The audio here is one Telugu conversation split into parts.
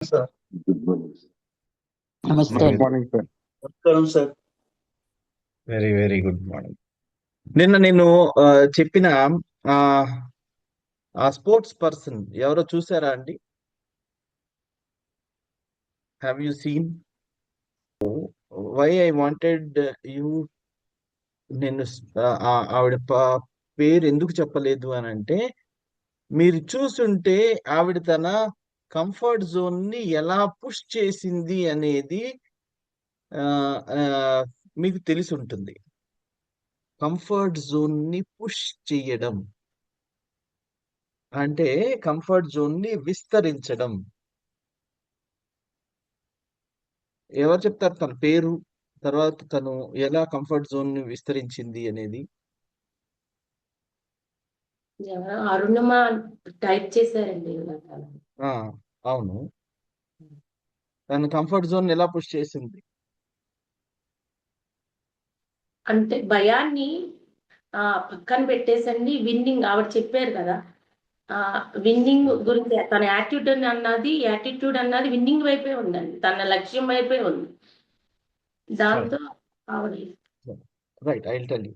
సార్. Good morning sir. నమస్తే గుడ్ మార్నింగ్ సార్. నమస్కారం sir. Very very good morning. నిన్న నేను చెప్పిన ఆ, ఆ స్పోర్ట్స్ పర్సన్ ఎవరో చూసారా అండి? Have you seen? Why I wanted you. నేను ఆవిడ పేరు ఎందుకు చెప్పలేదు అని అంటే, మీరు చూసుంటే ఆవిడ తన కంఫర్ట్ జోన్ ని ఎలా పుష్ చేసింది అనేది ఆ, ఆ, మీకు తెలిసి ఉంటుంది. కంఫర్ట్ జోన్ ని పుష్ చేయడం అంటే కంఫర్ట్ జోన్ ని విస్తరించడం. ఎవరు చెప్తారు తన పేరు, తర్వాత తను ఎలా కంఫర్ట్ జోన్ ని విస్తరించింది అనేది? అరుణిమ టైప్ చేశారండి ఆ అవును, తన కంఫర్ట్ జోన్ ఎలా పుష్ చేసింది అంటే భయాన్ని పక్కన పెట్టేసండి. విన్నింగ్ ఆవిడ చెప్పారు కదా, విన్నింగ్ గురించి తన యాటిట్యూడ్ అన్నది విన్నింగ్ వైపే ఉందండి, తన లక్ష్యం వైపే ఉంది. దాంతో ఆవిడ right, I will tell you.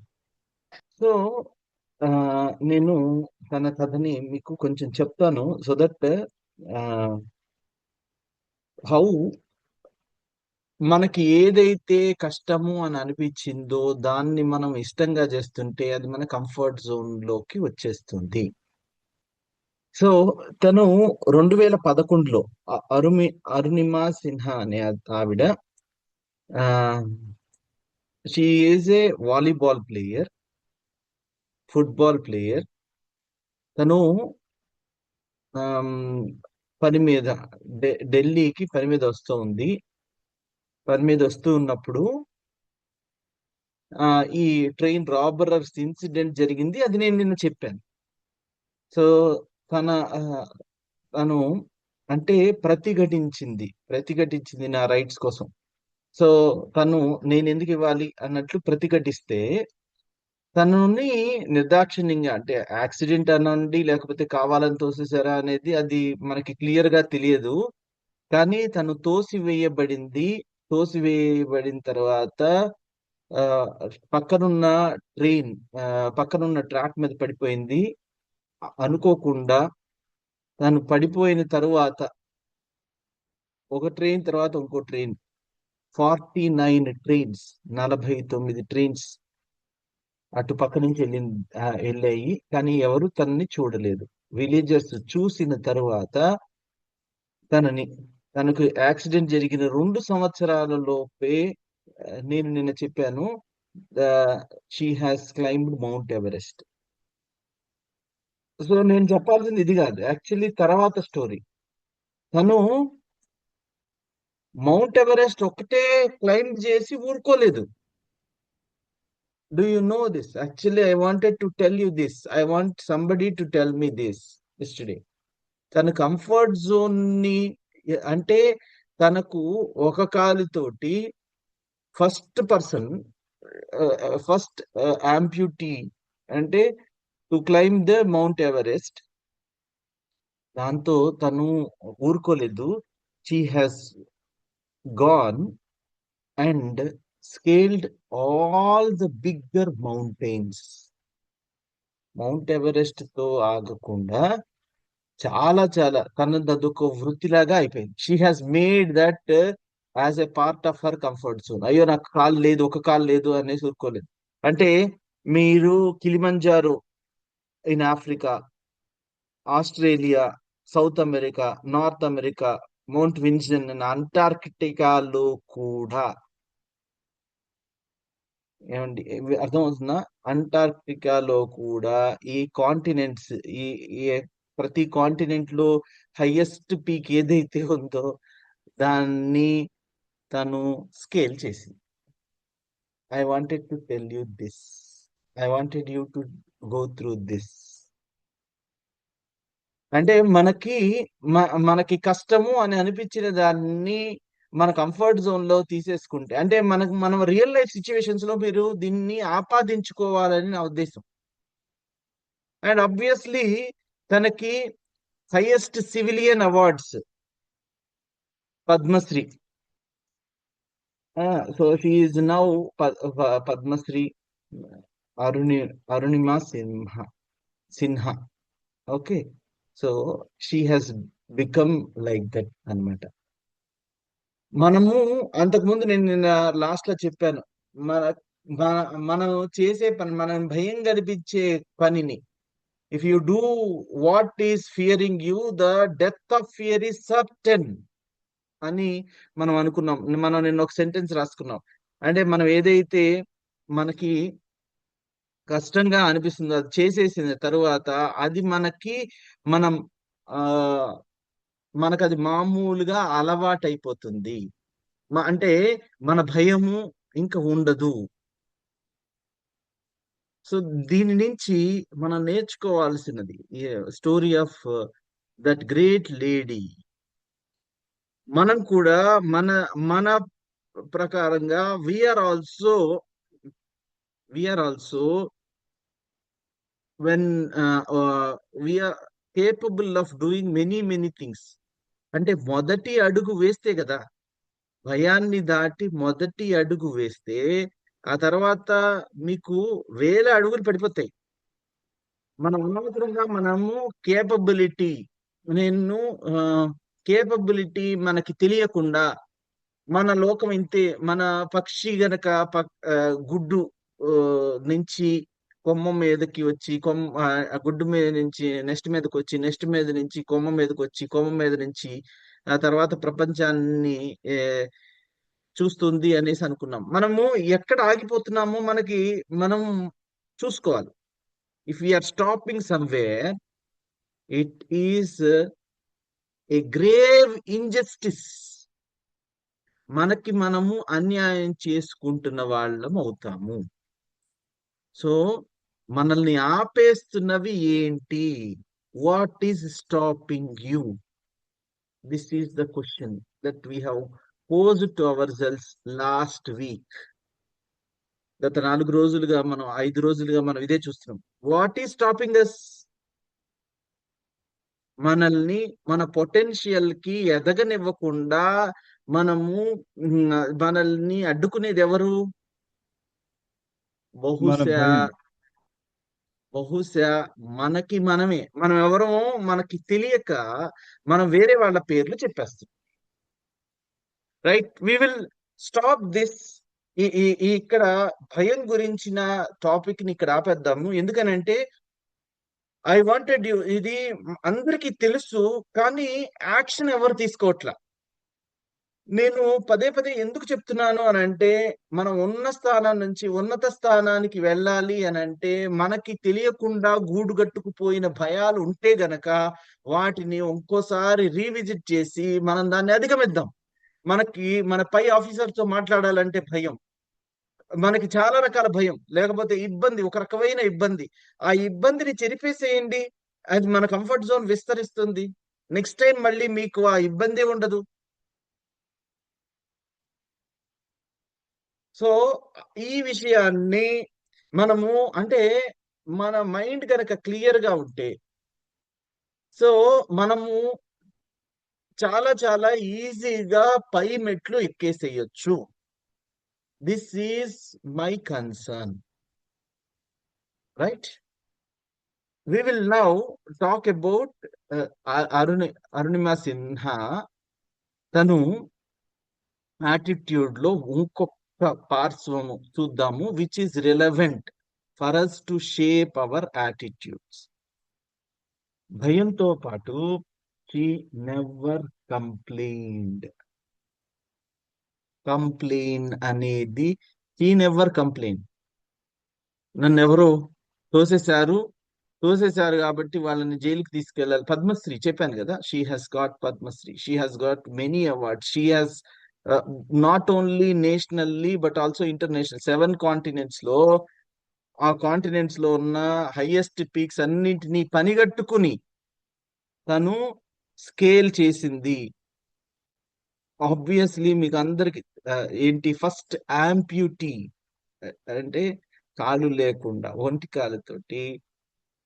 So నేను తన కథని మీకు కొంచెం చెప్తాను, సో దట్ హౌ మనకి ఏదైతే కష్టము అని అనిపించిందో దాన్ని మనం ఇష్టంగా చేస్తుంటే అది మన కంఫర్ట్ జోన్ లోకి వచ్చేస్తుంది. సో తను 2011లో అరుణిమ సిన్హా అనే ఆవిడ, she is a volleyball player, football player. తను పని మీద ఢిల్లీకి పని మీద వస్తూ ఉన్నప్పుడు ఈ ట్రైన్ రాబరర్స్ ఇన్సిడెంట్ జరిగింది. అది నేను నిన్న చెప్పాను. సో తను అంటే ప్రతిఘటించింది నా రైట్స్ కోసం. సో తను నేను ఎందుకు ఇవ్వాలి అన్నట్లు ప్రతిఘటిస్తే తనని నిర్దాక్షిణ్యంగా, అంటే యాక్సిడెంట్ అనండి లేకపోతే కావాలని తోసేసారా అనేది అది మనకి క్లియర్ గా తెలియదు, కానీ తను తోసివేయబడిన తర్వాత పక్కనున్న ట్రైన్ పక్కనున్న ట్రాక్ మీద పడిపోయింది. అనుకోకుండా తను పడిపోయిన తరువాత ఒక ట్రైన్ తర్వాత ఇంకో ట్రైన్, 49 ట్రైన్స్ అటు పక్క నుంచి వెళ్ళాయి, కానీ ఎవరు తనని చూడలేదు. విలేజర్స్ చూసిన తరువాత తనకు యాక్సిడెంట్ జరిగిన 2 సంవత్సరాల లోపే నేను నిన్న చెప్పాను, she has climbed mount Everest. So నేను చెప్పాల్సింది ఇది కాదు, యాక్చువల్లీ తర్వాత స్టోరీ. తను మౌంట్ ఎవరెస్ట్ ఒకటే క్లైంబ్ చేసి ఊరుకోలేదు. Do you know this? Actually, I wanted to tell you this. I want somebody to tell me this yesterday. తన కంఫర్ట్ జోన్ ని, అంటే తనకు ఒక కాలుతోటి ఫస్ట్ ఆంప్యూటీ అంటే to climb the Mount Everest. దాంతో తను ఊరుకోలేదు. She has gone and scaled all the bigger mountains. Mount Everest తో ఆగకుండా చాలా తనది అదొక వృత్తిలాగా అయిపోయింది. She has made that as a part of her comfort zone. అయ్యో నాకు ఒక కాలు లేదు అనేసి ఊరుకోలేదు. అంటే మీరు Kilimanjaro in Africa, Australia, South America, North America, Mount Vinson అంటార్కిటికాలో కూడా, ఏమండి అర్థమవుతుందా? అంటార్క్టికాలో కూడా ఈ కాంటినెంట్స్, ఈ ప్రతి కాంటినెంట్ లో హైయెస్ట్ పీక్ ఏదైతే ఉందో దాన్ని తను స్కేల్ చేసింది. I wanted to tell you this. I wanted you to go through this. అంటే మనకి కష్టము అని అనిపించిన దాన్ని మన కంఫర్ట్ జోన్ లో తీసేసుకుంటే, అంటే మనం రియల్ లైఫ్ సిచ్యువేషన్స్ లో మీరు దీన్ని ఆపాదించుకోవాలని నా ఉద్దేశం. అండ్ ఆబ్వియస్లీ తనకి highest civilian awards Padma Shri. So she is now Padma Shri Aruni Arunima Sinha. Okay. So she has become like that అన్నమాట. మనము అంతకుముందు నేను నిన్న లాస్ట్ లో చెప్పాను, మన మనం చేసే పని, మనం భయం కల్పించే పనిని, if you do what is Fearing you, the death of fear is certain అని మనం అనుకున్నాం. మనం నిన్న ఒక సెంటెన్స్ రాసుకున్నాం. అంటే మనం ఏదైతే మనకి కష్టంగా అనిపిస్తుందో అది చేసేసిన తరువాత అది మనం ఆ మనకు అది మామూలుగా అలవాటైపోతుంది. అంటే మన భయము ఇంకా ఉండదు. సో దీని నుంచి మనం నేర్చుకోవాల్సినది story of that great lady. మనం కూడా మన మన ప్రకారంగా we are also when we are capable of doing many things. అంటే మొదటి అడుగు వేస్తే కదా, భయాన్ని దాటి మొదటి అడుగు వేస్తే ఆ తర్వాత మీకు వేల అడుగులు పడిపోతాయి. మనం అనవసరంగా మనము కేపబిలిటీ నేను కేపబిలిటీ మనకి తెలియకుండా మన లోకం ఇంతే, మన పక్షి గనక గుడ్డు నుంచి కొమ్మ మీదకి వచ్చి ఆ గుడ్డు మీద నుంచి నెక్స్ట్ మీదకి వచ్చి నెక్స్ట్ మీద నుంచి కొమ్మ మీదకి వచ్చి కొమ్మ మీద నుంచి ఆ తర్వాత ప్రపంచాన్ని ఏ, చూస్తుంది అనేసి అనుకున్నాం. మనము ఎక్కడ ఆగిపోతున్నామో మనం చూసుకోవాలి. If we're stopping somewhere, it is a grave injustice. మనము అన్యాయం చేసుకుంటున్న వాళ్ళం అవుతాము. సో మనల్ని ఆపేస్తున్నవి ఏంటి? What is stopping you? This is the question that we have posed to ourselves last week. గత 4 రోజులుగా 5 రోజులుగా మనం ఇదే చూస్తున్నాం. What is stopping us? మనల్ని మన పొటెన్షియల్ కి ఎదగనివ్వకుండా మనల్ని అడ్డుకునేది ఎవరు? బహుశా బహుశా మనం ఎవరో మనకి తెలియక మనం వేరే వాళ్ళ పేర్లు చెప్పేస్తాం. Right? We will stop this. ఇక్కడ భయం గురించిన టాపిక్ ని ఇక్కడ ఆపేద్దాము. ఎందుకనంటే ఐ వాంటెడ్ యూ, ఇది అందరికీ తెలుసు కానీ యాక్షన్ ఎవరు తీసుకోవట్లా. నేను పదే పదే ఎందుకు చెప్తున్నాను అని అంటే, మనం ఉన్న స్థానం నుంచి ఉన్నత స్థానానికి వెళ్ళాలి అని అంటే మనకి తెలియకుండా గూడు కట్టుకుపోయిన భయాలు ఉంటే గనక వాటిని ఇంకోసారి రీవిజిట్ చేసి మనం దాన్ని అధిగమిద్దాం. మన పై ఆఫీసర్ తో మాట్లాడాలంటే భయం, మనకి చాలా రకాల భయం, లేకపోతే ఇబ్బంది, ఒక రకమైన ఇబ్బంది. ఆ ఇబ్బందిని చెరిపేసేయండి, అది మన కంఫర్ట్ జోన్ విస్తరిస్తుంది. నెక్స్ట్ టైం మళ్ళీ మీకు ఆ ఇబ్బంది ఉండదు. సో ఈ విషయాన్ని మనము అంటే మన మైండ్ కనుక క్లియర్ గా ఉంటే, సో మనము చాలా చాలా ఈజీగా పై మెట్లు ఎక్కేసేయచ్చు. This is my concern. Right? we will now talk about Arunima Sinha. తను యాటిట్యూడ్ లో ఇంకొక పార్శ్వము చూద్దాము, which is relevant for us to shape our attitudes. భయంతో పాటు షీ నెవర్ కంప్లైన్ అనేది, షీ నెవర్ కంప్లైన్. నన్ను ఎవరో తోసేశారు కాబట్టి వాళ్ళని జైలుకి తీసుకెళ్ళాలి. పద్మశ్రీ చెప్పాను కదా, she has got Padmashri, she has got many awards, she has not only nationally but also international 7 continents లో, ఆ కాంటినెంట్స్ లో ఉన్న హైయెస్ట్ పీక్స్ అన్నింటినీ పనిగట్టుకుని తను స్కేల్ చేసింది. ఆబ్వియస్లీ మీకు అందరికి ఏంటి, ఫస్ట్ యాంప్యూటీ అంటే కాలు లేకుండా ఒంటి కాలుతోటి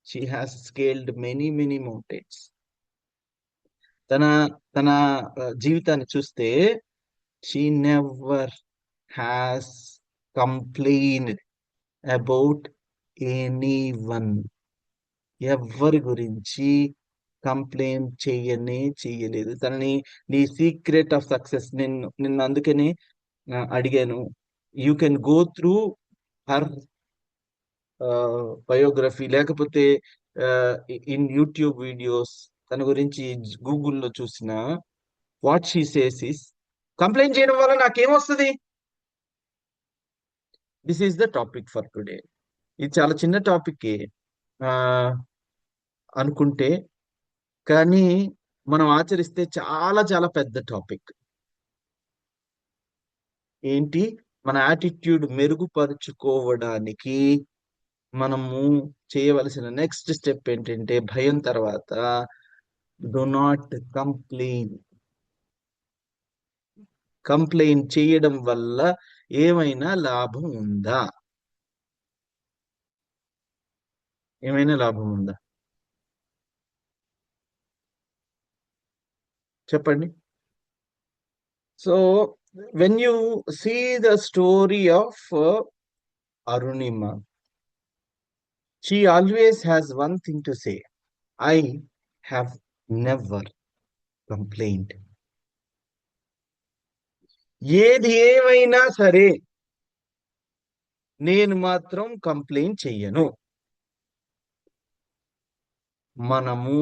she has scaled many mountains. తన తన జీవితాన్ని చూస్తే she never has complained about anyone. ఎవరి గురించి కంప్లైంట్ చెయ్యలేదు. తనని నీ సీక్రెట్ ఆఫ్ సక్సెస్ నిన్ను అందుకని అడిగాను. You can go through her biography, లేకపోతే ఇన్ యూట్యూబ్ వీడియోస్ తన గురించి గూగుల్లో చూసిన what she says is, complaint చేయడం వల్ల నాకేమొస్తుంది? This is the topic for today. ఇది చాలా చిన్న టాపిక్ అనుకుంటే, కానీ మనం ఆచరిస్తే చాలా చాలా పెద్ద టాపిక్. ఏంటి? మన యాటిట్యూడ్ మెరుగుపరుచుకోవడానికి మనము చేయవలసిన నెక్స్ట్ స్టెప్ ఏంటంటే, భయం తర్వాత డు నాట్ కంప్లైన్. కంప్లైంట్ చేయడం వల్ల ఏమైనా లాభం ఉందా? ఏమైనా లాభం ఉందా? చెప్పండి. So when you see the story of Arunima, she always has one thing to say: I have never complained. ఏది ఏమైనా సరే నేను మాత్రం కంప్లైంట్ చెయ్యను. మనము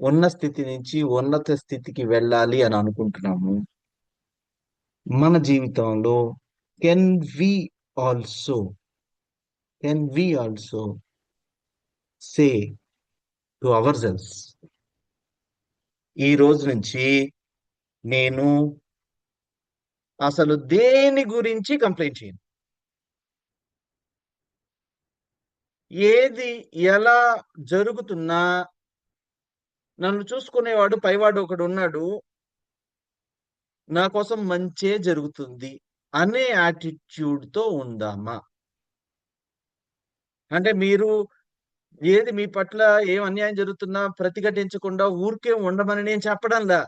ఉన్న స్థితి నుంచి ఉన్నత స్థితికి వెళ్ళాలి అని అనుకుంటున్నాము. మన జీవితంలో can we also say to ourselves, ఈ రోజు నుంచి నేను అసలు దేని గురించి కంప్లైంట్ చేయను. ఏది ఎలా జరుగుతున్నా నన్ను చూసుకునేవాడు పైవాడు ఒకడు ఉన్నాడు, నా కోసం మంచే జరుగుతుంది అనే యాటిట్యూడ్ తో ఉందామా? అంటే మీరు ఏది మీ పట్ల ఏం అన్యాయం జరుగుతున్నా ప్రతిఘటించకుండా ఊరికే ఉండమని నేను చెప్పడంలా.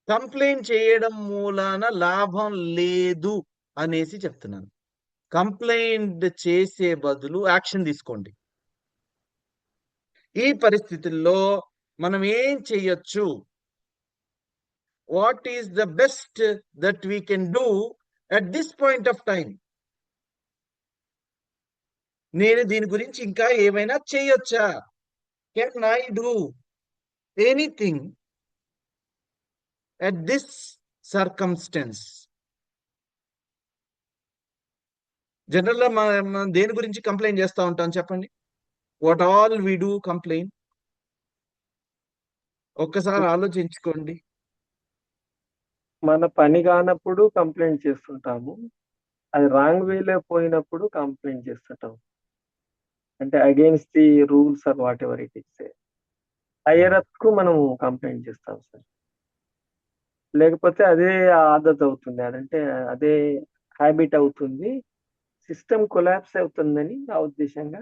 కంప్లైంట్ చేయడం మూలాన లాభం లేదు అనేసి చెప్తున్నాను. కంప్లైంట్ చేసే బదులు యాక్షన్ తీసుకోండి. ఈ పరిస్థితుల్లో మనం ఏం చెయ్యొచ్చు? What is the best that we can do at this point of time? నేను దీని గురించి ఇంకా ఏమైనా చేయొచ్చా? Can I do anything at this circumstance? General గా మనం దేని గురించి కంప్లైంట్ చేస్తూ ఉంటాం చెప్పండి? What all we do complaint. ఒక్కసారి ఆలోచించుకోండి. మన పని కానప్పుడు కంప్లైంట్ చేస్తుంటాము, అది రాంగ్ వేలో పోయినప్పుడు కంప్లైంట్ చేస్తుంటాం. అంటే against the rules or whatever it is, higher up కు మనం కంప్లైంట్ చేస్తాం సార్. లేకపోతే అదే ఆదత్ అవుతుంది, అదంటే అదే హ్యాబిట్ అవుతుంది, సిస్టమ్ కొలాప్స్ అవుతుందని ఆ ఉద్దేశంగా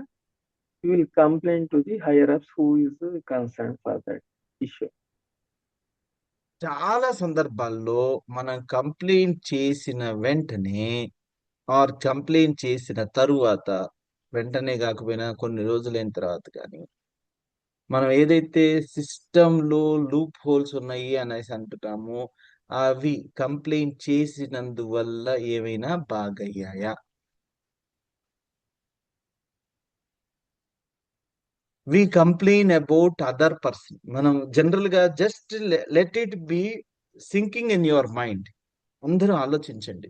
you will complaint to the higher ups who is concern for that issue. చాలా సందర్భాల్లో మనం కంప్లైంట్ చేసిన వెంటనే ఆర్ కంప్లైంట్ చేసిన తరువాత, వెంటనే కాకపోయినా కొన్ని రోజులైన తర్వాత కానీ, మనం ఏదైతే సిస్టంలో లూప్ హోల్స్ ఉన్నాయి అనేసి అంటున్నామో అవి కంప్లైంట్ చేసినందువల్ల ఏమైనా బాగయ్యాయా? వి కంప్లైన్ అబౌట్ అదర్ పర్సన్. మనం జనరల్ గా just let it be sinking in your mind. అందరూ ఆలోచించండి.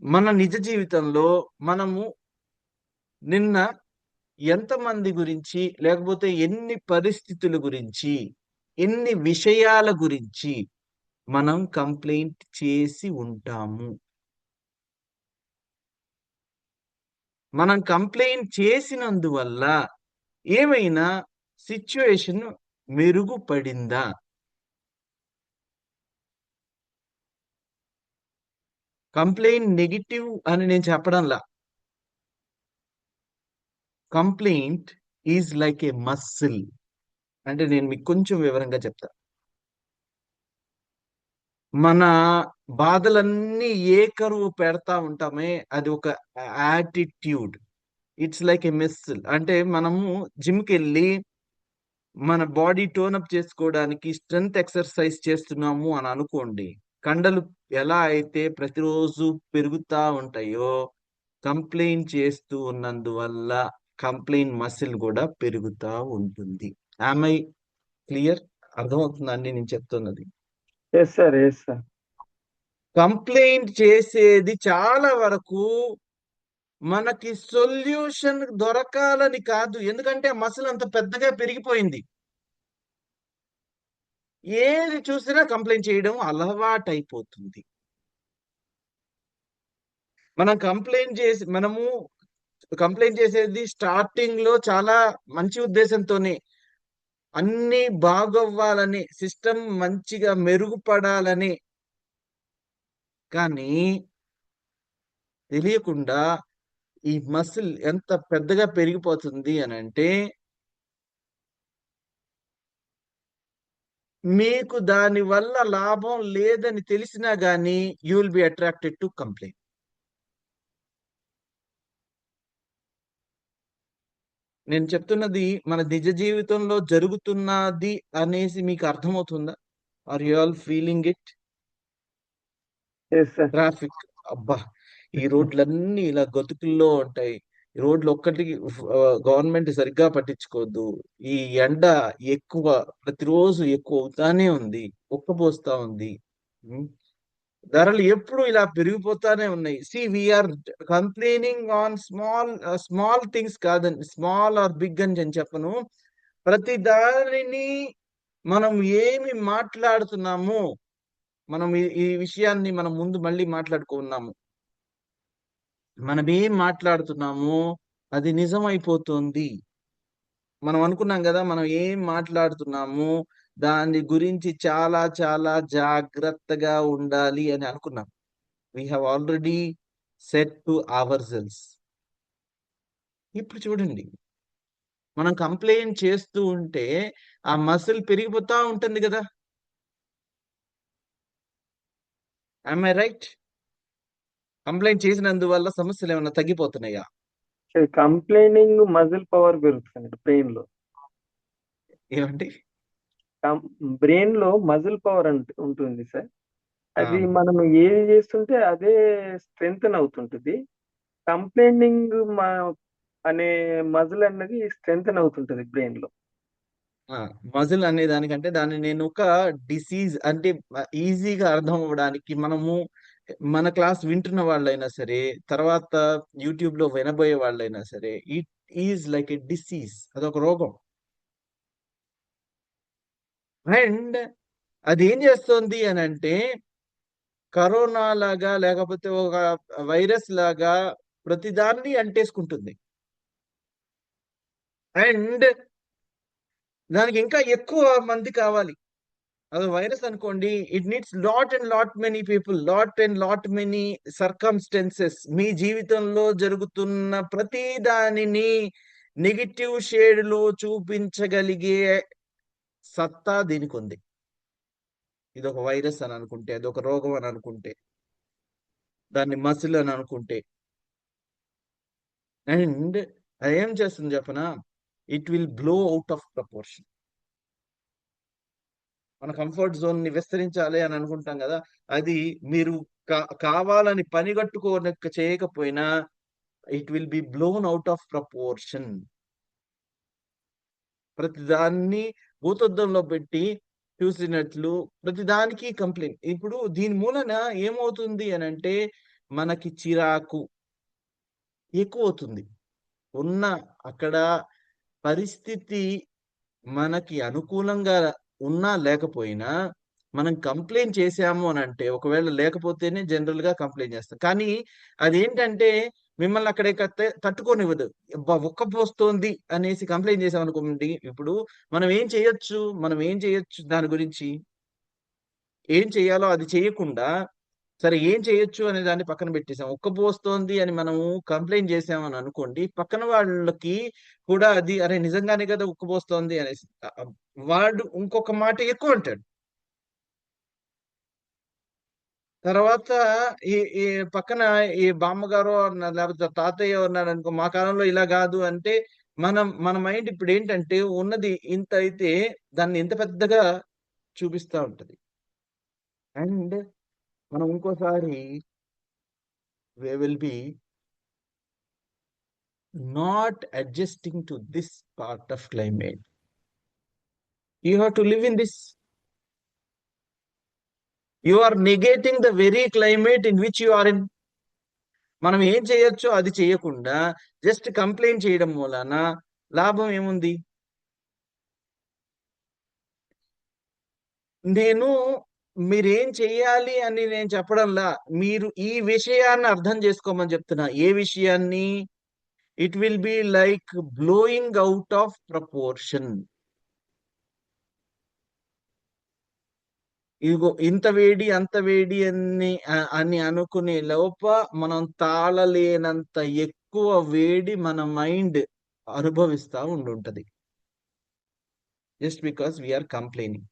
మన నిజ జీవితంలో మనము నిన్న ఎంతమంది గురించి, లేకపోతే ఎన్ని పరిస్థితుల గురించి, ఎన్ని విషయాల గురించి మనం కంప్లైంట్ చేసి ఉంటాము? మనం కంప్లైంట్ చేసినందువల్ల ఏమైనా సిచ్యువేషన్ మెరుగుపడిందా? కంప్లైంట్ నెగిటివ్ అని నేను చెప్పడంలా. Complaint is like a muscle. అంటే నేను మీకు కొంచెం వివరంగా చెప్తా. మన బాధలన్నీ ఏ కరువు పెడతా ఉంటామే, అది ఒక attitude. It's like a muscle. అంటే మనము జిమ్కి వెళ్ళి మన బాడీ టోన్ అప్ చేసుకోవడానికి స్ట్రెంగ్త్ ఎక్సర్సైజ్ చేస్తున్నాము అని అనుకోండి. కండలు ఎలా అయితే ప్రతిరోజు పెరుగుతా ఉంటాయో, కంప్లైంట్ చేస్తూ ఉన్నందువల్ల కంప్లైంట్ మసిల్ కూడా పెరుగుతా ఉంటుంది. Am I clear? అర్థమవుతుందండి నేను చెప్తున్నది? Yes sir, yes sir. Complaint చేసేది చాలా వరకు మనకి సొల్యూషన్ దొరకాలని కాదు, ఎందుకంటే మసిల్ అంత పెద్దగా పెరిగిపోయింది. ఏది చూసినా కంప్లైంట్ చేయడం అలవాటైపోతుంది. మనము కంప్లైంట్ చేసేది స్టార్టింగ్ లో చాలా మంచి ఉద్దేశంతోనే, అన్ని బాగవ్వాలని, సిస్టమ్ మంచిగా మెరుగుపడాలని. కానీ తెలియకుండా ఈ మసిల్ ఎంత పెద్దగా పెరిగిపోతుంది అని అంటే, మీకు దాని వల్ల లాభం లేదని తెలిసినా గానీ you will be attracted to complaint. నేను చెప్తున్నది మన నిజ జీవితంలో జరుగుతున్నది అనేసి మీకు అర్థమవుతుందా? Are you all feeling it? Yes sir. Traffic, అబ్బా, ఈ రోడ్లన్నీ ఇలా గతుకుల్లో ఉంటాయి. ఈ రోడ్లు ఒక్కటికి గవర్నమెంట్ సరిగ్గా పట్టించుకోవద్దు. ఈ ఎండ ఎక్కువ, ప్రతిరోజు ఎక్కువ అవుతానే ఉంది, ఉక్కపోస్తా ఉంది. ఉమ్, ధరలు ఎప్పుడు ఇలా పెరిగిపోతానే ఉన్నాయి. We're complaining on small things కాదండి, స్మాల్ ఆర్ బిగ్ అని నేను చెప్పను. ప్రతి దానిని మనం ఏమి మాట్లాడుతున్నాము, మనం ఈ విషయాన్ని మనం ముందు మళ్ళీ మాట్లాడుకున్నాము. మనం ఏం మాట్లాడుతున్నామో అది నిజమైపోతుంది. మనం అనుకున్నాం కదా, మనం ఏం మాట్లాడుతున్నాము దాని గురించి చాలా చాలా జాగ్రత్తగా ఉండాలి అని అనుకున్నాం. We have already set to our cells. ఇప్పుడు చూడండి, మనం కంప్లైంట్ చేస్తూ ఉంటే ఆ మసిల్ పెరిగిపోతా ఉంటుంది కదా. I right? కంప్లైంట్ చేసినందువల్ల సమస్యలు ఏమైనా తగ్గిపోతున్నాయా? కంప్లైనింగ్ మజిల్ పవర్ పెరుగుతుంది బ్రెయిన్ లో. ఏమండి? బ్రెయిన్ లో మజిల్ పవర్ ఉంటుంది సార్. అది ఆ. మనం ఏది చేస్తుంటే అదే స్ట్రెంగ్త్ అవుతుంటుంది. కంప్లైనింగ్ అనే మజిల్ అన్నది స్ట్రెంగ్త్ అవుతుంటుంది బ్రెయిన్ లో. మజిల్ అనే దానికంటే దాన్ని నేను ఒక డిసీజ్ అంటే ఈజీగా అర్థం అవ్వడానికి, మనము మన క్లాస్ వింటున్న వాళ్ళైనా సరే, తర్వాత యూట్యూబ్ లో వినబోయే వాళ్ళైనా సరే, it is like a disease. అదొక రోగం. అండ్ అది ఏం చేస్తుంది అని అంటే, కరోనా లాగా లేకపోతే ఒక వైరస్ లాగా ప్రతిదాన్ని అంటేసుకుంటుంది. అండ్ దానికి ఇంకా ఎక్కువ మంది కావాలి. అది వైరస్ అనుకోండి, it needs lot and lot many people, lot and lot many circumstances. మీ జీవితంలో జరుగుతున్న ప్రతి దానిని నెగిటివ్ షేడ్ లో చూపించగలిగే సత్తా దీనికి ఉంది. ఇది ఒక వైరస్ అని అనుకుంటే, అది ఒక రోగం అని అనుకుంటే, దాన్ని మసిల్ అని అనుకుంటే. అండ్ అది ఏం చేస్తుంది చెప్పనా? It will blow out of proportion. మన కంఫర్ట్ జోన్ ని విస్తరించాలి అని అనుకుంటాం కదా, అది మీరు కావాలని పనిగట్టుకోనక చేయకపోయినా it will B blown out of proportion. ప్రతిదాన్ని భూతద్దంలో పెట్టి చూసినట్లు ప్రతిదానికి కంప్లైంట్. ఇప్పుడు దీని మూలన ఏమవుతుంది అని అంటే, మనకి చిరాకు ఎక్కువ అవుతుంది. ఉన్న అక్కడ పరిస్థితి మనకి అనుకూలంగా ఉన్నా లేకపోయినా మనం కంప్లైంట్ చేసాము అని అంటే, ఒకవేళ లేకపోతేనే జనరల్ గా కంప్లైంట్ చేస్తాం. కానీ అదేంటంటే మిమ్మల్ని అక్కడ తట్టుకోనివ్వదు. ఉక్కపోస్తోంది అనేసి కంప్లైంట్ చేసాం అనుకోండి, ఇప్పుడు మనం ఏం చేయొచ్చు దాని గురించి? ఏం చేయాలో అది చేయకుండా సరే ఏం చేయొచ్చు అనే దాన్ని పక్కన పెట్టేసాం. ఉక్కపోస్తోంది అని మనము కంప్లైంట్ చేసామని అనుకోండి, పక్కన వాళ్ళకి కూడా అది అరే నిజంగానే కదా ఉక్కపోస్తోంది అనేసి వాడు ఇంకొక మాట ఎక్కువ అంటాడు. తర్వాత ఈ ఈ పక్కన ఈ బామ్మగారో లేకపోతే తాతయ్య ఉన్నాడు అనుకో, మా కాలంలో ఇలా కాదు అంటే మన మైండ్ ఇప్పుడు ఏంటంటే ఉన్నది ఇంత అయితే దాన్ని ఇంత పెద్దగా చూపిస్తా ఉంటది. అండ్ మనం ఇంకోసారి we will be not adjusting to this part of climate. You have to live in this. You are negating the very climate in which you are in. మనం ఏం చేయొచ్చో అది చేయకుండా జస్ట్ కంప్లైంట్ చేయడం మూలాన లాభం ఏముంది? నేను మీరేం చెయ్యాలి అని నేను చెప్పడంలా, మీరు ఈ విషయాన్ని అర్థం చేసుకోమని చెప్తున్నా. ఏ విషయాన్ని? It will be like blowing out of proportion. ఇదిగో ఇంత వేడి అంత వేడి అని అనుకునే లోప మనం తాళలేనంత ఎక్కువ వేడి మన మైండ్ అనుభవిస్తా ఉండుంటది. Just because we are complaining.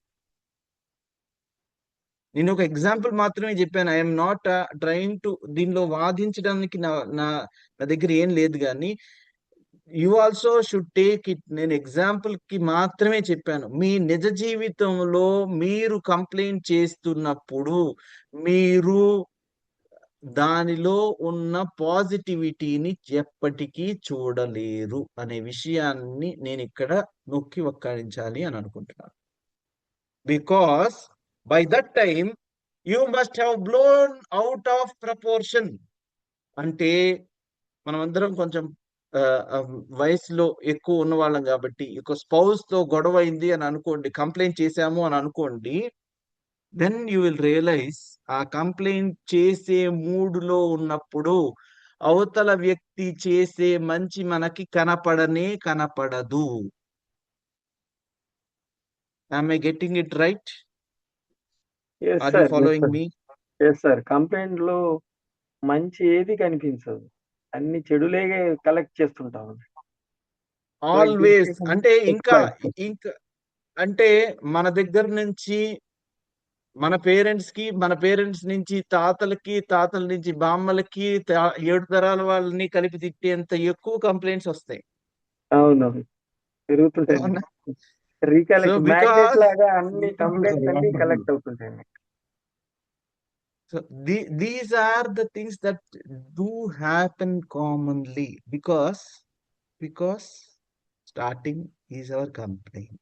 నేను ఒక ఎగ్జాంపుల్ మాత్రమే చెప్పాను. ఐఎమ్ నాట్ ట్రైయింగ్ టు దీనిలో వాదించడానికి నా దగ్గర ఏం లేదు, కానీ you also should take it. నేను ఎగ్జాంపుల్ కి మాత్రమే చెప్పాను. మీ నిజ జీవితంలో మీరు కంప్లైంట్ చేస్తున్నప్పుడు మీరు దానిలో ఉన్న పాజిటివిటీని ఎప్పటికీ చూడలేరు అనే విషయాన్ని నేను ఇక్కడ నొక్కి వక్కాణించాలి అని అనుకుంటున్నాను. Because by that time you must have blown out of proportion. అంటే మనం అందరం కొంచెం వయసులో ఎక్కువ ఉన్న వాళ్ళం కాబట్టి, ఒక స్పౌస్ తో గొడవ అయింది అని అనుకోండి, కంప్లైంట్ చేశాము అని అనుకోండి, దెన్ యూ విల్ రియలైజ్ ఆ కంప్లైంట్ చేసే మూడులో ఉన్నప్పుడు అవతల వ్యక్తి చేసే మంచి మనకి కనపడదు. Am I getting it right? Yes, Are sir. you following Yes, sir. me? Yes, sir. Complaint లో మంచి ఏది కనిపించదు, అన్ని చెడులే కలెక్ట్ చేస్తుంటాం. ఆల్వేస్ అంటే ఇంకా అంటే మన దగ్గర నుంచి మన పేరెంట్స్ నుంచి తాతలకి, తాతల నుంచి బామ్మలకి, 7 తరాల వాళ్ళని కలిపి తిట్టేంత ఎక్కువ కంప్లైంట్స్ వస్తాయి. అవునవును, పెరుగుతుంటాయి. అవునా? రీకలెక్ట్ So మ్యాగ్నెట్ because లాగా అన్ని కంప్లైంట్స్ అన్ని కలెక్ట్ అవుతుంటాయి. so these are the things that do happen commonly because starting is our complaint.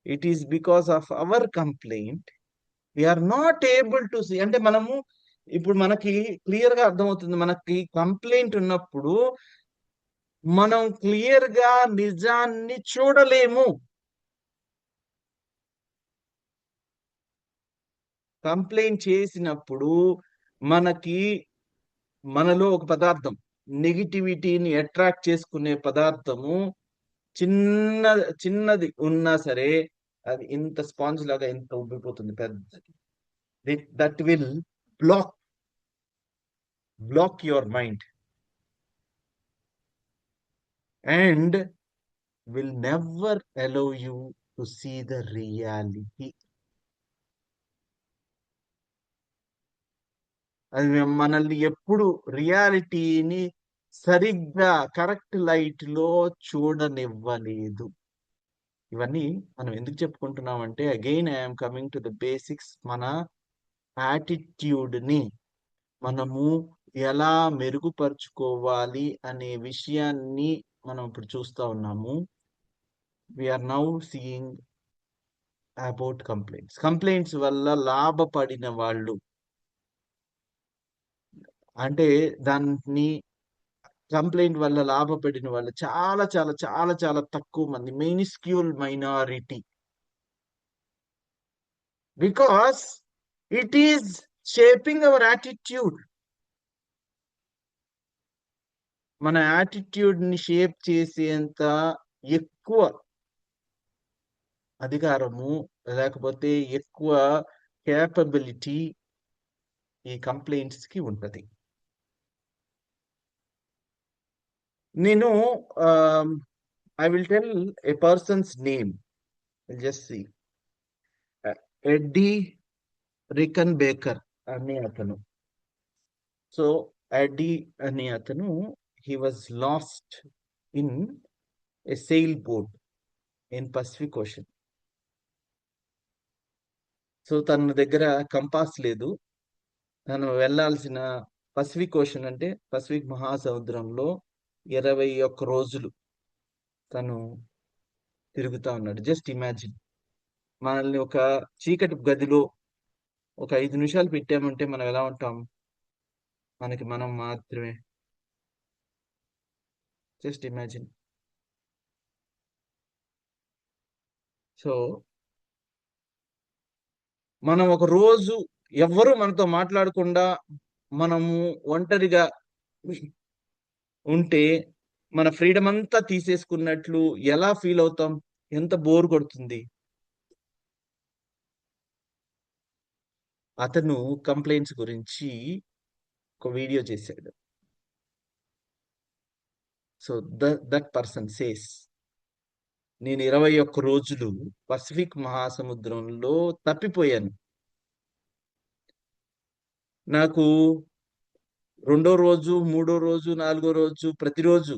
It is because of our complaint we are not able to see. అంటే మనము ఇప్పుడు మనకి క్లియర్ గా అర్థమవుతుంది, మనకి కంప్లైంట్ ఉన్నప్పుడు మనం క్లియర్ గా నిజాన్ని చూడలేము. కంప్లైంట్ చేసినప్పుడు మనలో ఒక పదార్థం, నెగిటివిటీని అట్రాక్ట్ చేసుకునే పదార్థము చిన్నది ఉన్నా సరే అది ఇంత స్పాంజ్ లాగా ఇంత ఉబ్బిపోతుంది పెద్దది. That will block your mind and will never allow you to see the reality. అది మనల్ని ఎప్పుడు రియాలిటీని సరిగ్గా కరెక్ట్ లైట్ లో చూడనివ్వలేదు. ఇవన్నీ మనం ఎందుకు చెప్పుకుంటున్నామంటే, again I'm coming to the basics. మన యాటిట్యూడ్ ని మనము ఎలా మెరుగుపరుచుకోవాలి అనే విషయాన్ని మనం ఇప్పుడు చూస్తా ఉన్నాము. We are now seeing about complaints వల్ల లాభపడిన వాళ్ళు, అంటే దాన్ని కంప్లైంట్ వల్ల లాభపడిన వాళ్ళు చాలా చాలా చాలా చాలా తక్కువ మంది, minuscule minority. Because it is shaping our attitude. మన యాటిట్యూడ్ ని షేప్ చేసేంత ఎక్కువ అధికారము లేకపోతే ఎక్కువ క్యాపబిలిటీ ఈ కంప్లైంట్స్ కి ఉంటది. నేను I will tell a person's name, just see. Eddie Rickenbacker అనే అతను. సో ఎడ్డీ అనే అతను he was lost in a sailboat in Pacific Ocean. So తన దగ్గర కంపాస్ లేదు. తను వెళ్ళాల్సిన పసిఫిక్ ఓషన్ అంటే పసిఫిక్ మహాసముద్రంలో 21 రోజులు తను తిరుగుతా ఉన్నాడు. జస్ట్ ఇమాజిన్, మనల్ని ఒక చీకటి గదిలో ఒక 5 నిమిషాలు పెట్టామంటే మనం ఎలా ఉంటాం? మనకి మనం మాత్రమే. Just imagine. సో మనం ఒక రోజు ఎవ్వరూ మనతో మాట్లాడకుండా మనము ఒంటరిగా ఉంటే మన ఫ్రీడమ్ అంతా తీసేసుకున్నట్లు ఎలా ఫీల్ అవుతాం? ఎంత బోర్ కొడుతుంది. అతను కంప్లైంట్స్ గురించి ఒక వీడియో చేశాడు. సో దట్ పర్సన్ సేస్, నేను 21 రోజులు పసిఫిక్ మహాసముద్రంలో తప్పిపోయాను. నాకు 2వ రోజు, 3వ రోజు, 4వ రోజు ప్రతిరోజు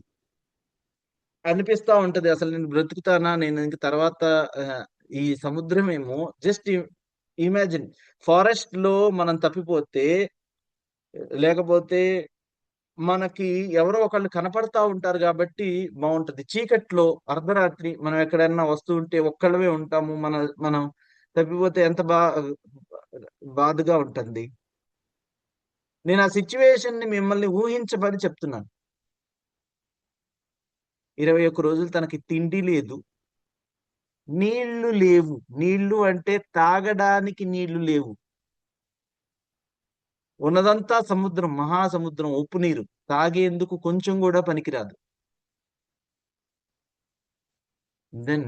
అనిపిస్తా ఉంటది, అసలు నేను బ్రతుకుతానా, నేను ఇంక తర్వాత ఈ సముద్రం ఏమో. జస్ట్ ఇమాజిన్, ఫారెస్ట్ లో మనం తప్పిపోతే, లేకపోతే మనకి ఎవరో ఒకళ్ళు కనపడతా ఉంటారు కాబట్టి బాగుంటది. చీకట్లో అర్ధరాత్రి మనం ఎక్కడైనా వస్తూ ఉంటే ఒక్కళ్ళమే ఉంటాము, మనం తప్పిపోతే ఎంత బాధగా ఉంటుంది. నేను ఆ సిచ్యువేషన్ ని మిమ్మల్ని ఊహించబడి చెప్తున్నాను. 21 రోజులు తనకి తిండి లేదు, నీళ్లు లేవు. నీళ్లు అంటే తాగడానికి నీళ్లు లేవు. ఉన్నదంతా సముద్రం, మహాసముద్రం, ఉప్పు నీరు, తాగేందుకు కొంచెం కూడా పనికిరాదు. Then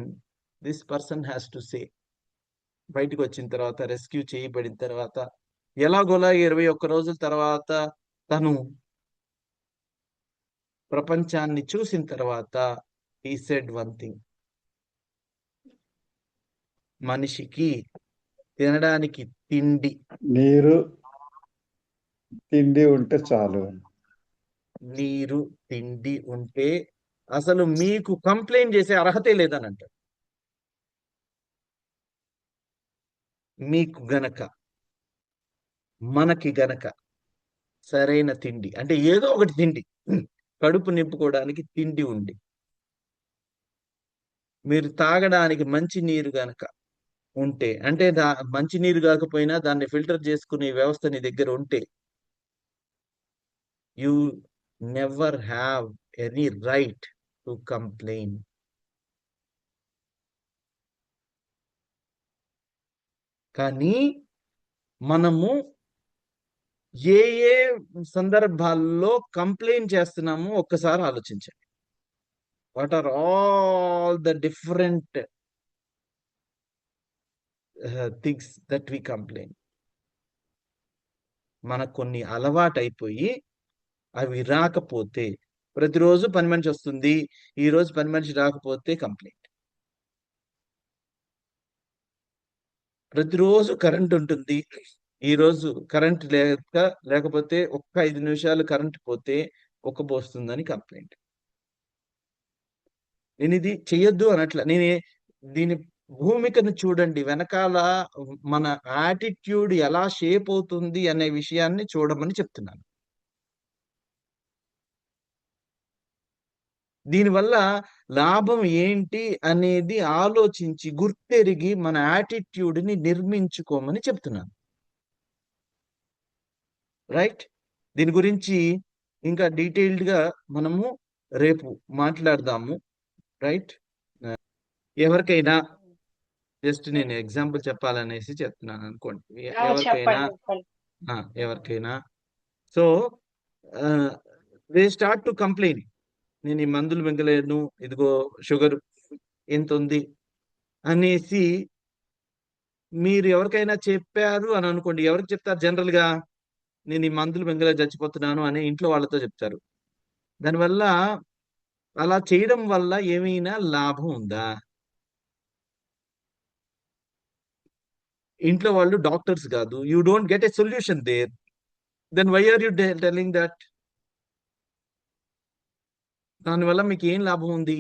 this person has to say, బయటకు వచ్చిన తర్వాత, రెస్క్యూ చేయబడిన తర్వాత, ఎలాగోలా 21 రోజుల తర్వాత తను ప్రపంచాన్ని చూసిన తర్వాత he said one thing, మనిషికి తినడానికి తిండి, నీరు, తిండి ఉంటే చాలు. నీరు, తిండి ఉంటే అసలు మీకు కంప్లైంట్ చేసే అర్హతే లేదని అంటారు. మీకు గనక, మనకి గనక సరైన తిండి అంటే ఏదో ఒకటి తిండి, కడుపు నింపుకోవడానికి తిండి ఉండి, మీరు తాగడానికి మంచి నీరు గనక ఉంటే, అంటే మంచి నీరు కాకపోయినా దాన్ని ఫిల్టర్ చేసుకునే వ్యవస్థ నీ దగ్గర ఉంటే, you never have any right to complain. కానీ మనము ఏ ఏ సందర్భాల్లో కంప్లైంట్ చేస్తున్నామో ఒక్కసారి ఆలోచించండి. What are all the different things that we complaint. మనకు కొన్ని అలవాటు అయిపోయి అవి రాకపోతే, ప్రతిరోజు పని మనిషి వస్తుంది, ఈ రోజు పని మనిషి రాకపోతే కంప్లైంట్. ప్రతిరోజు కరెంట్ ఉంటుంది, ఈ రోజు కరెంట్ లేకపోతే ఒక్క 5 నిమిషాలు కరెంట్ పోతే ఉక్కబోస్తుందని కంప్లైంట్. నేను ఇది చెయ్యొద్దు అనట్లా, దీని భూమికను చూడండి, వెనకాల మన యాటిట్యూడ్ ఎలా షేప్ అవుతుంది అనే విషయాన్ని చూడమని చెప్తున్నాను. దీనివల్ల లాభం ఏంటి అనేది ఆలోచించి గుర్తెరిగి మన యాటిట్యూడ్ని నిర్మించుకోమని చెప్తున్నాను. రైట్? దీని గురించి ఇంకా డీటెయిల్డ్గా మనము రేపు మాట్లాడదాము. రైట్? ఎవరికైనా జస్ట్ నేను ఎగ్జాంపుల్ చెప్పాలనేసి చెప్తున్నాను అనుకోండి. ఎవరికైనా so they start to complain, నేను ఈ మందులు మింగలేను, ఇదిగో షుగర్ ఎంత ఉంది అనేసి మీరు ఎవరికైనా చెప్పారు అని అనుకోండి, ఎవరికి చెప్తారు జనరల్ గా? నేను ఈ మందులు మింగలే చచ్చిపోతున్నాను అని ఇంట్లో వాళ్ళతో చెప్తారు. దానివల్ల అలా చేయడం వల్ల ఏమైనా లాభం ఉందా? ఇంట్లో వాళ్ళు డాక్టర్స్ కాదు. You don't get a solution there. Then why are you telling that? దానివల్ల మీకు ఏం లాభం ఉంది?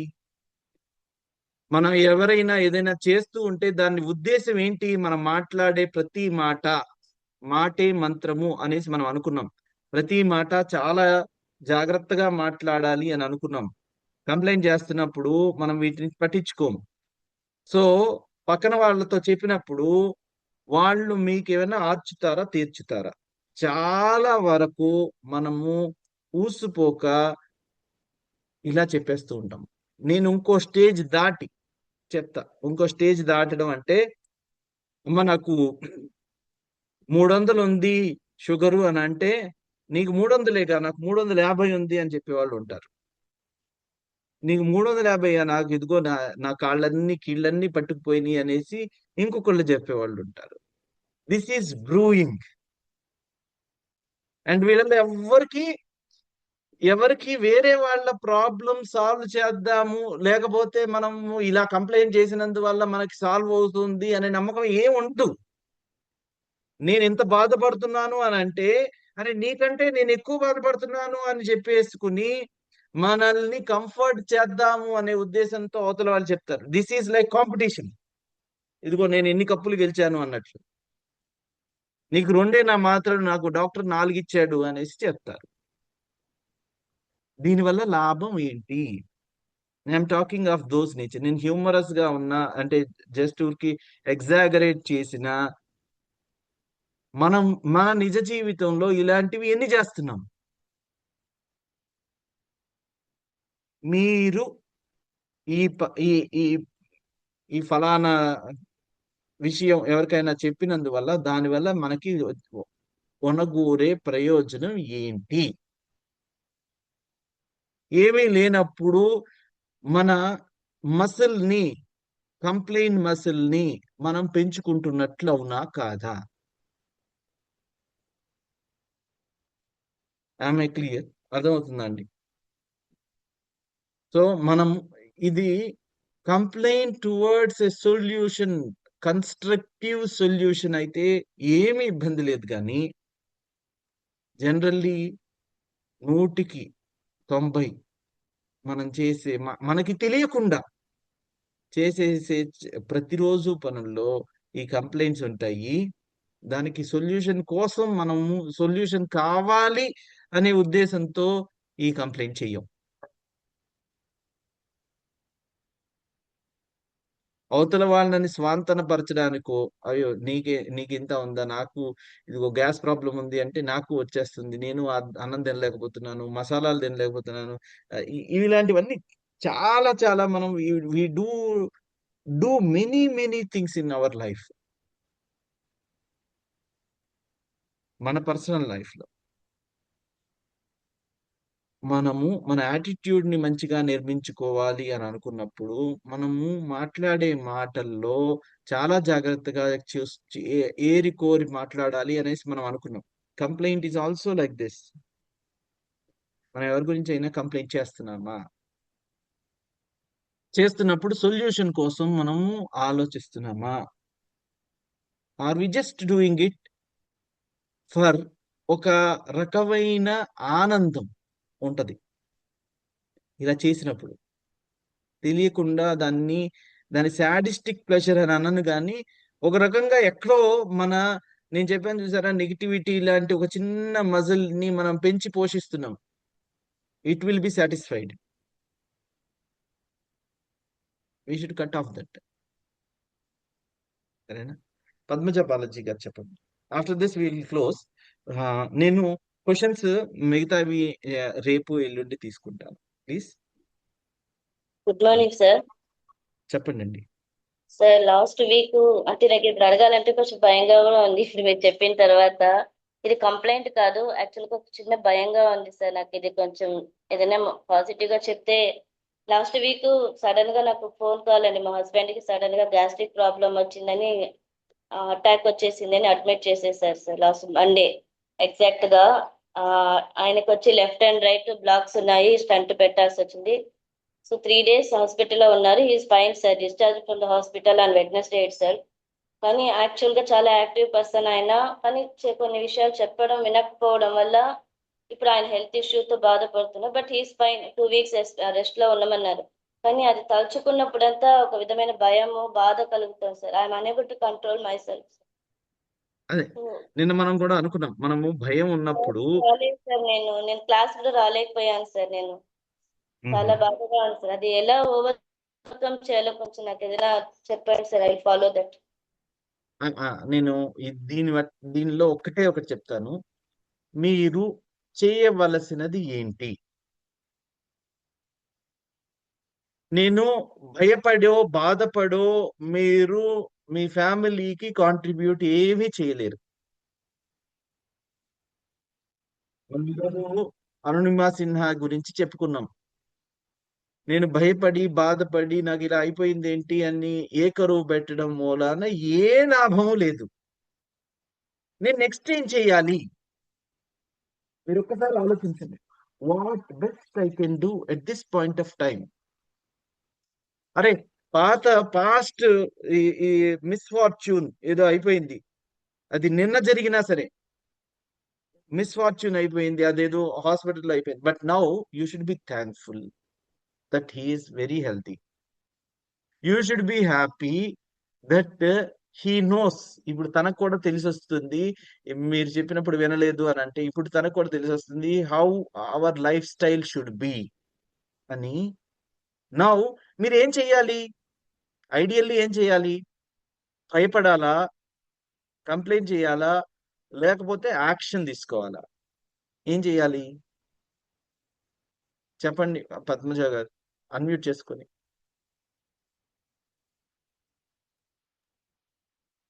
మనం ఎవరైనా ఏదైనా చేస్తూ ఉంటే దాని ఉద్దేశం ఏంటి? మనం మాట్లాడే ప్రతి మాట మాటే మంత్రము అనేసి మనం అనుకున్నాం. ప్రతి మాట చాలా జాగ్రత్తగా మాట్లాడాలి అని అనుకున్నాం. కంప్లైంట్ చేస్తున్నప్పుడు మనం వీటిని పట్టించుకోము. సో పక్కన వాళ్ళతో చెప్పినప్పుడు వాళ్ళు మీకు ఏమైనా ఆర్చుతారా, తీర్చుతారా? చాలా వరకు మనము ఊసిపోక ఇలా చెప్పేస్తూ ఉంటాం. నేను ఇంకో స్టేజ్ దాటి చెప్తా. ఇంకో స్టేజ్ దాటడం అంటే, అమ్మ నాకు 300 ఉంది షుగరు అని అంటే, నీకు 300 నాకు 350 ఉంది అని చెప్పేవాళ్ళు ఉంటారు. నీకు 350 నాకు ఇదిగో నా కాళ్ళన్నీ కీళ్ళన్నీ పట్టుకుపోయినాయి అనేసి ఇంకొకళ్ళు చెప్పేవాళ్ళు ఉంటారు. This is brewing. అండ్ వీళ్ళలో ఎవరికి వేరే వాళ్ళ ప్రాబ్లం సాల్వ్ చేద్దాము, లేకపోతే మనము ఇలా కంప్లైంట్ చేసినందువల్ల మనకి సాల్వ్ అవుతుంది అనే నమ్మకం ఏం ఉండదు. నేను ఎంత బాధపడుతున్నాను అని అంటే, అరే నీకంటే నేను ఎక్కువ బాధపడుతున్నాను అని చెప్పేసుకుని మనల్ని కంఫర్ట్ చేద్దాము అనే ఉద్దేశంతో అవతల వాళ్ళు చెప్తారు. This is like competition. ఇదిగో నేను ఎన్ని కప్పులు గెలిచాను అన్నట్లు. నీకు 2 నా మాత్రం, నాకు డాక్టర్ 4 ఇచ్చాడు అనేసి చెప్తారు. దీనివల్ల లాభం ఏంటి? I'm talking of those nature. నేను హ్యూమరస్ గా ఉన్నా అంటే జస్ట్ ఊరికి ఎగ్జాగరేట్ చేసిన, మనం మన నిజ జీవితంలో ఇలాంటివి ఎన్ని చేస్తున్నాం? మీరు ఈ ఈ ఈ ఈ ఫలానా విషయం ఎవరికైనా చెప్పినందువల్ల దానివల్ల మనకి ఒనగూరే ప్రయోజనం ఏంటి? ఏమీ లేనప్పుడు మన మసిల్ ని, కంప్లైంట్ మసిల్ ని మనం పెంచుకుంటున్నట్లు అవునా కాదా? ఆమె క్లియర్? అర్థమవుతుందండి? సో మనం ఇది complaint towards a solution, constructive solution అయితే ఏమీ ఇబ్బంది లేదు. కానీ జనరల్లీ 100% మనం చేసే మనకి తెలియకుండా చేసేసే ప్రతిరోజు పనుల్లో ఈ కంప్లైంట్స్ ఉంటాయి. దానికి సొల్యూషన్ కోసం మనము సొల్యూషన్ కావాలి అనే ఉద్దేశంతో ఈ కంప్లైంట్ చెయ్యం. అవతల వాళ్ళని స్వాంతనపరచడానికో, అయ్యో నీకు ఇంత ఉందా, నాకు ఇదిగో గ్యాస్ ప్రాబ్లం ఉంది అంటే నాకు వచ్చేస్తుంది, నేను అన్నం తినలేకపోతున్నాను, మసాలాలు తినలేకపోతున్నాను, ఇలాంటివన్నీ చాలా చాలా మనం we do many things in our life, మన పర్సనల్ లైఫ్ లో. మనము మన యాటిట్యూడ్ ని మంచిగా నిర్మించుకోవాలి అని అనుకున్నప్పుడు మనము మాట్లాడే మాటల్లో చాలా జాగ్రత్తగా ఏరి కోరి మాట్లాడాలి అనేసి మనం అనుకున్నాం. Complaint is also like this. మనం ఎవరి గురించి అయినా కంప్లైంట్ చేస్తున్నామా? చేస్తున్నప్పుడు సొల్యూషన్ కోసం మనము ఆలోచిస్తున్నామా? Are we just doing it for ఒక రకమైన ఆనందం ఉంటది ఇలా చేసినప్పుడు. తెలియకుండా దాని సాడిస్టిక్ ప్లెజర్ అని అనను, కానీ ఒక రకంగా ఎక్కడో నేను చెప్పాను చూసారా, నెగిటివిటీ లాంటి ఒక చిన్న మజిల్ ని మనం పెంచి పోషిస్తున్నాం. It will be satisfied. We should cut off that. సరేనా? పద్మజ బాలాజీ గారు చెప్పండి. After this will close. నేను క్వశ్చన్స్ మిగతావి రేపు ఎల్లుండి తీసుకుంటాను. Please good morning sir. చెప్పండి. సార్ లాస్ట్ వీక్ అంటే నాకు ఇప్పుడు అడగాలంటే కొంచెం భయంగా కూడా ఉంది. ఇప్పుడు మీరు చెప్పిన తర్వాత ఇది కంప్లైంట్ కాదు, యాక్చువల్గా ఒక చిన్న భయంగా ఉంది సార్. నాకు ఇది కొంచెం ఏదైనా పాజిటివ్ గా చెప్తే. లాస్ట్ వీక్ సడన్ గా నాకు ఫోన్ కాల్ అండి, మా హస్బెండ్ కి సడన్ గా గ్యాస్ట్రిక్ ప్రాబ్లం వచ్చిందని అటాక్ వచ్చేసింది అని అడ్మిట్ చేసేసారు సార్ లాస్ట్ మండే. ఎగ్జాక్ట్ గా ఆయనకు వచ్చి లెఫ్ట్ అండ్ రైట్ బ్లాక్స్ ఉన్నాయి, స్టంట్ పెట్టాల్సి వచ్చింది. సో 3 days హాస్పిటల్లో ఉన్నారు. He's fine sir, discharge from the hospital on Wednesday it self. కానీ యాక్చువల్ గా చాలా యాక్టివ్ పర్సన్ ఆయన, కానీ కొన్ని విషయాలు చెప్పడం వినకపోవడం వల్ల ఇప్పుడు ఆయన హెల్త్ ఇష్యూతో బాధపడుతున్నారు. But he's fine, 2 weeks rest లో ఉండమన్నారు. కానీ అది తలుచుకున్నప్పుడంతా ఒక విధమైన భయము, బాధ కలుగుతుంది sir. I'm unable to control my self. అదే నిన్న మనం కూడా అనుకున్నాం, మనము భయం ఉన్నప్పుడు రాలేదు సార్, నేను క్లాస్ కూడా రాలేకపోయాను సార్. నేను చాలా బాధగా ఉంది సార్. అది ఎలా ఓవర్కమ్ చేయాలో కొంచెం నాకు ఏదైనా చెప్పండి సార్. I follow that. నేను దీనిలో ఒకటి చెప్తాను. మీరు చేయవలసినది ఏంటి? నేను భయపడో బాధపడో మీరు మీ ఫ్యామిలీకి కాంట్రిబ్యూట్ ఏమీ చేయలేరు. అందరూ అరుణిమా సిన్హా గురించి చెప్పుకున్నాం. నేను భయపడి బాధపడి నాకు ఇలా అయిపోయింది ఏంటి అని ఏకరువు పెట్టడం మూలాన ఏ లాభము లేదు. నేను నెక్స్ట్ ఏం చేయాలి? మీరు ఒక్కసారి ఆలోచించండి. What best I can do at this point of time. అరే పాస్ట్ ఈ మిస్ఫార్చ్యూన్ ఏదో అయిపోయింది, అది నిన్న జరిగినా సరే మిస్ఫార్చ్యూన్ అయిపోయింది, అదేదో హాస్పిటల్లో అయిపోయింది. But now you should be thankful that he is very healthy. You should be happy that he knows. ఇప్పుడు తనకు కూడా తెలిసి వస్తుంది, మీరు చెప్పినప్పుడు వినలేదు అని అంటే ఇప్పుడు తనకు కూడా తెలిసి వస్తుంది how our life style should be అని. నౌ మీరు ఏం చెయ్యాలి? ఐడియల్లీ ఏం చేయాలి? భయపడాలా, కంప్లైంట్ చేయాలా, లేకపోతే యాక్షన్ తీసుకోవాలా? ఏం చేయాలి చెప్పండి పద్మజ గారు, అన్మ్యూట్ చేసుకొని.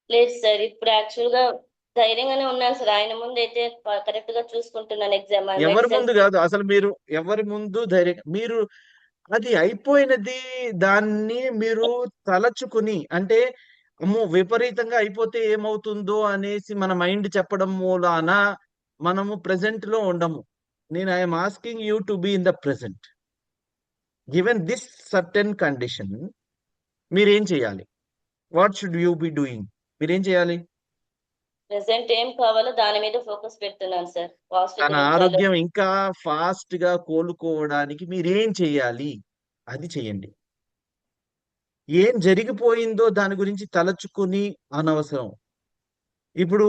లేదు సార్, ఇప్పుడు యాక్చువల్ గా ధైర్యంగానే ఉన్నాను సార్. ఆయన ముందు అయితే కరెక్ట్ గా చూసుకుంటున్నాను ఎగ్జామ్. ఎవరి ముందు కాదు, అసలు మీరు ఎవరి ముందు ధైర్యంగా, మీరు అది అయిపోయినది దాన్ని మీరు తలచుకుని, అంటే అమ్మో విపరీతంగా అయిపోతే ఏమవుతుందో అనేసి మన మైండ్ చెప్పడం మూలాన మనము ప్రెసెంట్ లో ఉండము. నేను I'm asking you to be in the present given this certain condition. మీరేం చేయాలి? What should you be doing? మీరేం చేయాలి? ప్రెసెంట్ ఏం కావాలో దాని మీద ఫోకస్ పెడుతున్నాను సార్. తన ఆరోగ్యం ఇంకా ఫాస్ట్ గా కోలుకోవడానికి మీరేం చేయాలి అది చేయండి. ఏం జరిగిపోయిందో దాని గురించి తలచుకుని అనవసరం. ఇప్పుడు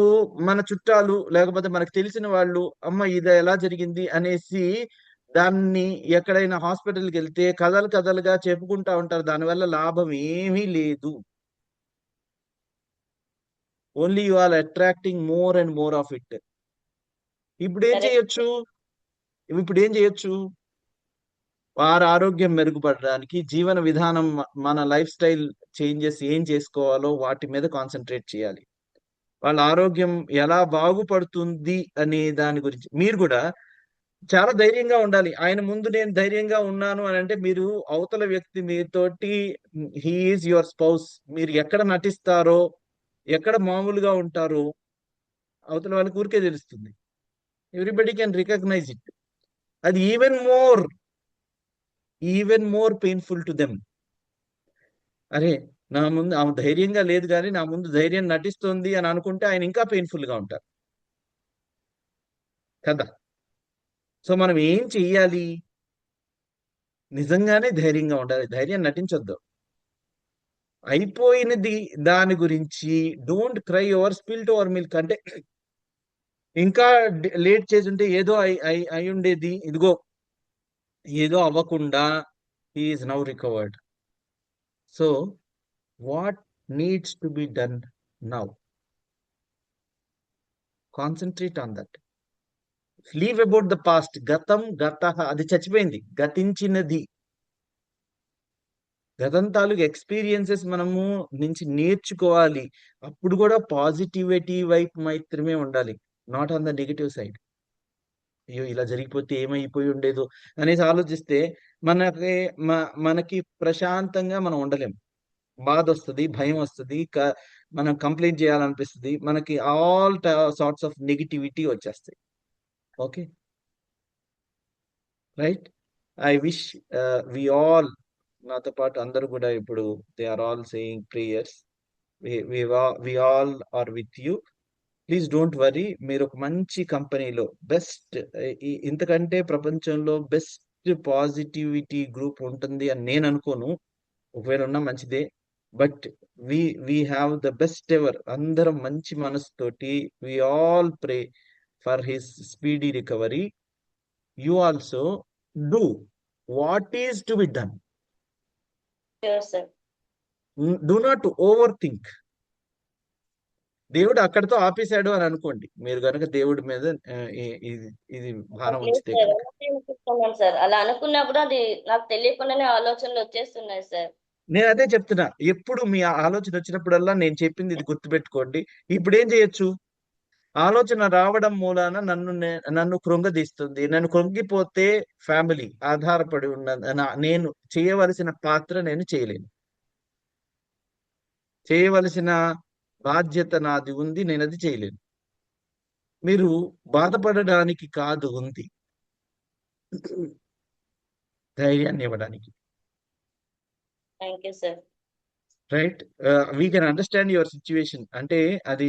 మన చుట్టాలు లేకపోతే మనకు తెలిసిన వాళ్ళు అమ్మ ఇది ఎలా జరిగింది అనేసి దాన్ని ఎక్కడైనా హాస్పిటల్కి వెళ్తే కథలుగా చెప్పుకుంటా ఉంటారు. దానివల్ల లాభం ఏమీ లేదు. Only you are attracting more and more of it. ఇప్పుడు ఏం చేయొచ్చు? వారి ఆరోగ్యం మెరుగుపడడానికి జీవన విధానం, మన లైఫ్ స్టైల్ చేంజెస్ ఏం చేసుకోవాలో వాటి మీద కాన్సన్ట్రేట్ చేయాలి. వాళ్ళ ఆరోగ్యం ఎలా బాగుపడుతుంది అనే దాని గురించి మీరు కూడా చాలా ధైర్యంగా ఉండాలి. ఆయన ముందు నేను ధైర్యంగా ఉన్నాను అని అంటే మీరు అవతల వ్యక్తి మీతోటి, హీ ఈజ్ యువర్ స్పౌస్, మీరు ఎక్కడ నటిస్తారో ఎక్కడ మామూలుగా ఉంటారో అవతల వాళ్ళకి ఊరికే తెలుస్తుంది. Everybody can recognize it. అది even more painful to them. అరే నా ముందు ఆమె ధైర్యంగా లేదు కానీ నా ముందు ధైర్యం నటిస్తుంది అని అనుకుంటే ఆయన ఇంకా పెయిన్ఫుల్ గా ఉంటారు కదా. సో మనం ఏం చెయ్యాలి? నిజంగానే ధైర్యంగా ఉండాలి, ధైర్యం నటించొద్దు. అయిపోయినది దాని గురించి don't cry over spilt over milk. అంటే ఇంకా లేట్ చేసి ఉంటే ఏదో అయి ఉండేది, ఇదిగో ఏదో అవ్వకుండా he is now recovered. So what needs to be done now? Concentrate on that. Leave about the past. గతం గతః, అది చచ్చిపోయింది, గతించినది. గతం తాలూకు ఎక్స్పీరియన్సెస్ మనము నుంచి నేర్చుకోవాలి. అప్పుడు కూడా పాజిటివిటీ వైపు మాత్రమే ఉండాలి, not on the negative side. అయ్యో ఇలా జరిగిపోతే ఏమైపోయి ఉండేదో అనేసి ఆలోచిస్తే మనకి ప్రశాంతంగా మనం ఉండలేం. బాధ వస్తుంది, భయం వస్తుంది, మనం కంప్లైంట్ చేయాలనిపిస్తుంది, మనకి ఆల్ సార్ట్స్ ఆఫ్ నెగిటివిటీ వచ్చేస్తాయి. Okay, right. I wish we all, నాతో పాటు అందరూ కూడా ఇప్పుడు they are all saying prayers. We all are with you. Please don't worry. మీరు ఒక మంచి కంపెనీలో బెస్ట్, ఇంతకంటే ప్రపంచంలో బెస్ట్ పాజిటివిటీ గ్రూప్ ఉంటుంది అని నేను అనుకోను. ఒకవేళ ఉన్నా మంచిదే, but we have the best ever. అందరం మంచి మనసుతోటి we all pray for his speedy recovery. You also do what is to be done. Sure sir. Do not overthink. దేవుడు అక్కడితో ఆపేశాడు అని అనుకోండి, మీరు కనుక దేవుడి మీద ఇది భారం లేదు ఉంచితే సార్, కనుక. అలాగే అనుకుంటున్నాను సార్. అలా అనుకున్నప్పుడు అది నాకు తెలియకుండానే ఆలోచనలు వచ్చేస్తున్నాయి సార్. నేను అదే చెప్తున్నా, ఎప్పుడు మీ ఆలోచన వచ్చినప్పుడల్లా నేను చెప్పింది ఇది గుర్తుపెట్టుకోండి. ఇప్పుడు ఏం చేయొచ్చు? ఆలోచన రావడం మూలాన నన్ను కృంగదీస్తుంది. నన్ను కృంగిపోతే ఫ్యామిలీ ఆధారపడి ఉన్న నేను చేయవలసిన పాత్ర నేను చేయలేను. చేయవలసిన బాధ్యత నాది ఉంది, నేను అది చేయలేను. మీరు బాధపడడానికి కాదు ఉంది, ధైర్యాన్ని ఇవ్వడానికి. Thank you sir. Right. We can understand your situation. అంటే అది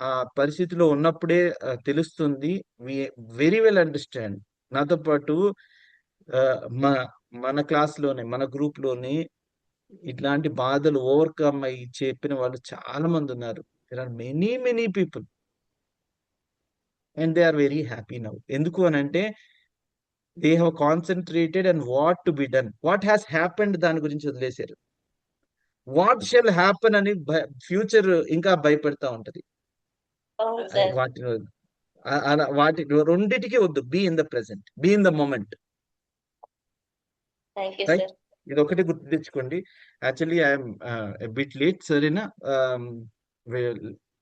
ఆ పరిస్థితిలో ఉన్నప్పుడే తెలుస్తుంది. We very well understand. నాతో పాటు మన క్లాస్లోనే, మన గ్రూప్ లోనే ఇట్లాంటి బాధలు ఓవర్కమ్ అయ్యి చెప్పిన వాళ్ళు చాలా మంది ఉన్నారు. There are many people and they are very happy now. ఎందుకు అని అంటే they have concentrated and what to be done. What has happened దాని గురించి వదిలేశారు. వాట్ షెల్ హ్యాపెన్ అని ఫ్యూచర్ ఇంకా భయపెడతా ఉంటది. అవును సార్. వాటి రెండిటికి వద్దు. Be in the present, be in the moment. Thank you right. Sir. ఇది ఒకటి గుర్తు తెచ్చుకోండి. యాక్చువల్లీ ఐఎమ్ బిట్ లేట్, సరేనా?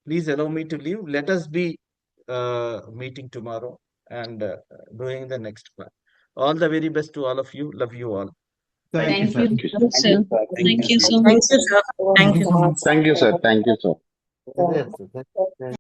Please allow me to leave. Let us be meeting tomorrow and doing the next part. All the very best to all of you. Love you all. Thank you, Thank sir. you, sir. Thank you so much. Thank you, sir. Thank you. Thank you, sir. Thank you, sir. Thank you.